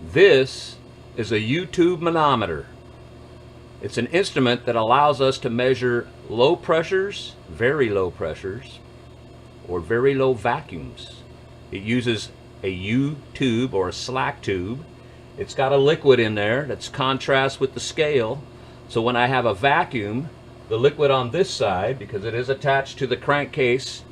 This is a Tube Manometer. It's an instrument that allows us to measure low pressures, very low pressures, or very low vacuums. It uses a U-tube or a slack tube. It's got a liquid in there that's contrast with the scale. So when I have a vacuum, the liquid on this side, because it is attached to the crankcase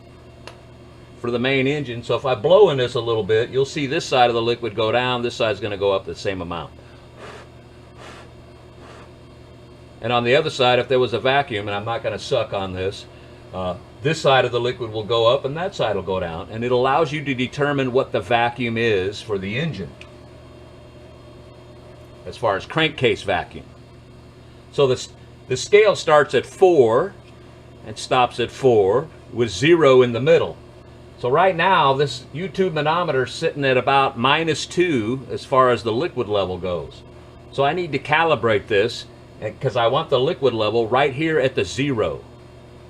for the main engine, so if I blow in this a little bit, you'll see this side of the liquid go down, this side's going to go up the same amount. And on the other side, if there was a vacuum, and I'm not going to suck on this, this side of the liquid will go up and that side will go down, and it allows you to determine what the vacuum is for the engine as far as crankcase vacuum. So the scale starts at 4 and stops at 4 with 0 in the middle. So right now this U-tube manometer is sitting at about -2 as far as the liquid level goes. So I need to calibrate this because I want the liquid level right here at the 0.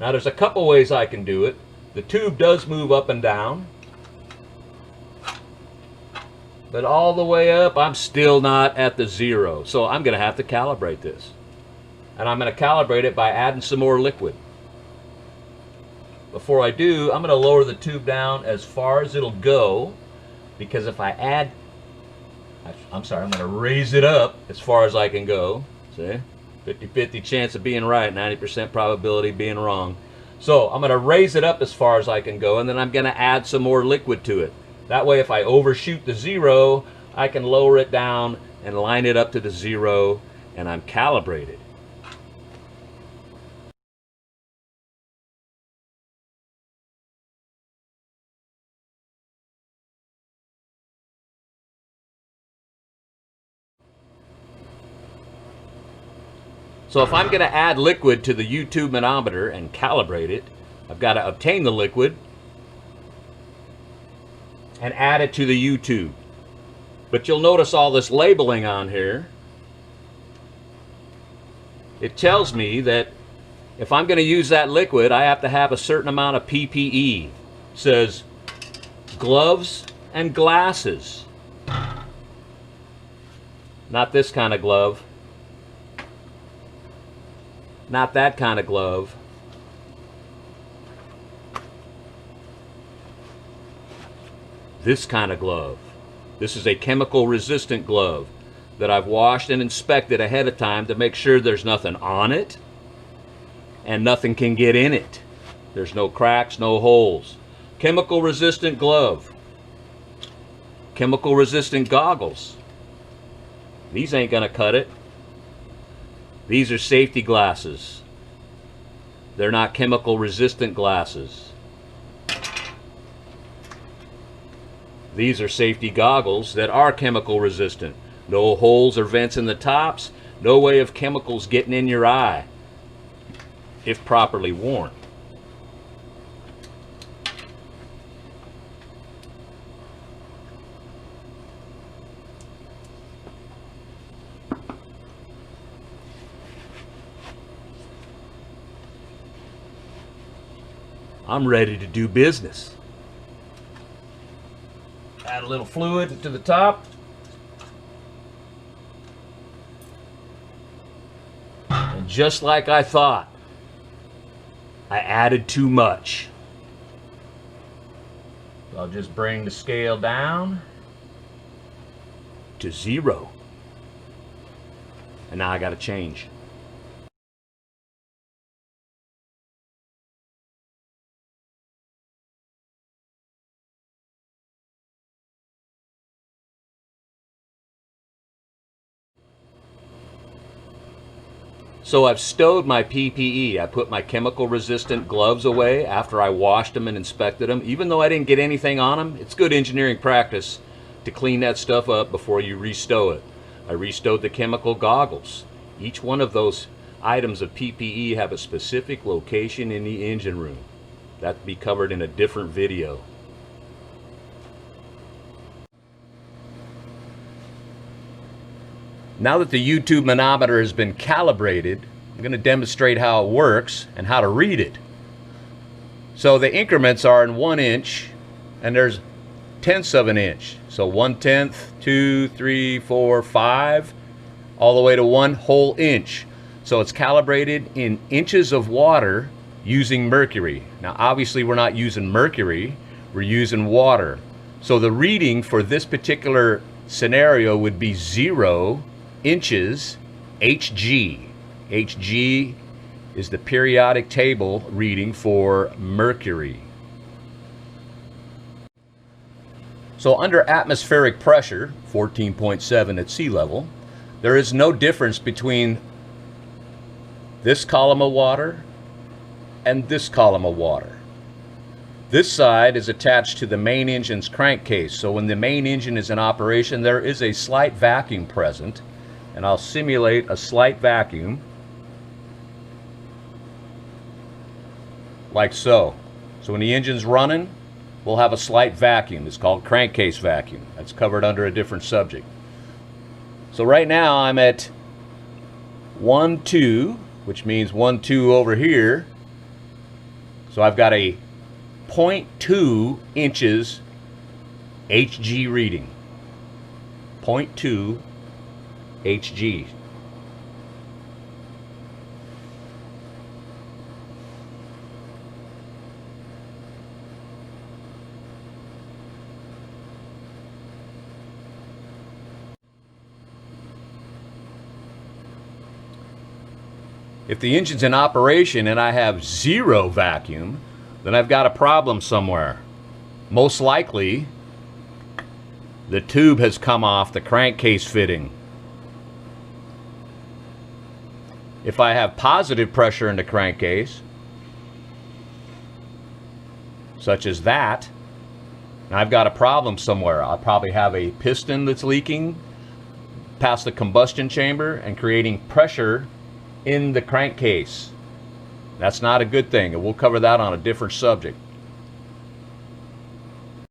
Now there's a couple ways I can do it. The tube does move up and down, but all the way up I'm still not at the 0. So I'm going to have to calibrate this. And I'm going to calibrate it by adding some more liquid. Before I do, I'm going to lower the tube down as far as it'll go, because if I add, I'm going to raise it up as far as I can go. See? 50-50 chance of being right, 90% probability of being wrong. So I'm going to raise it up as far as I can go, and then I'm going to add some more liquid to it. That way if I overshoot the 0, I can lower it down and line it up to the 0, and I'm calibrated. So if I'm going to add liquid to the U-tube manometer and calibrate it, I've got to obtain the liquid and add it to the U-tube. But you'll notice all this labeling on here. It tells me that if I'm going to use that liquid, I have to have a certain amount of PPE. It says gloves and glasses. Not this kind of glove. Not that kind of glove. This kind of glove. This is a chemical resistant glove that I've washed and inspected ahead of time to make sure there's nothing on it and nothing can get in it. There's no cracks, no holes. Chemical resistant glove. Chemical resistant goggles. These ain't gonna cut it. These are safety glasses. They're not chemical resistant glasses. These are safety goggles that are chemical resistant. No holes or vents in the tops. No way of chemicals getting in your eye if properly worn. I'm ready to do business. Add a little fluid to the top. And just like I thought, I added too much. I'll just bring the scale down to 0. And now I got to change. So I've stowed my PPE. I put my chemical resistant gloves away after I washed them and inspected them. Even though I didn't get anything on them, it's good engineering practice to clean that stuff up before you restow it. I restowed the chemical goggles. Each one of those items of PPE have a specific location in the engine room. That'll be covered in a different video. Now that the U-tube manometer has been calibrated, I'm going to demonstrate how it works and how to read it. So the increments are in 1 inch, and there's 1/10 of an inch. So 1/10, 2, 3, 4, 5, all the way to 1 whole inch. So it's calibrated in inches of water using mercury. Now obviously we're not using mercury, we're using water. So the reading for this particular scenario would be 0 inches Hg. Hg is the periodic table reading for mercury. So under atmospheric pressure, 14.7 at sea level, there is no difference between this column of water and this column of water. This side is attached to the main engine's crankcase, so when the main engine is in operation, there is a slight vacuum present, and I'll simulate a slight vacuum like so. So when the engine's running, we'll have a slight vacuum. It's called crankcase vacuum. That's covered under a different subject. So right now I'm at 1, 2, which means 1, 2 over here. So I've got a 0.2 inches Hg reading. 0.2 Hg. If the engine's in operation and I have 0 vacuum, then I've got a problem somewhere. Most likely, the tube has come off the crankcase fitting. If I have positive pressure in the crankcase, such as that, I've got a problem somewhere. I'll probably have a piston that's leaking past the combustion chamber and creating pressure in the crankcase. That's not a good thing, and we'll cover that on a different subject.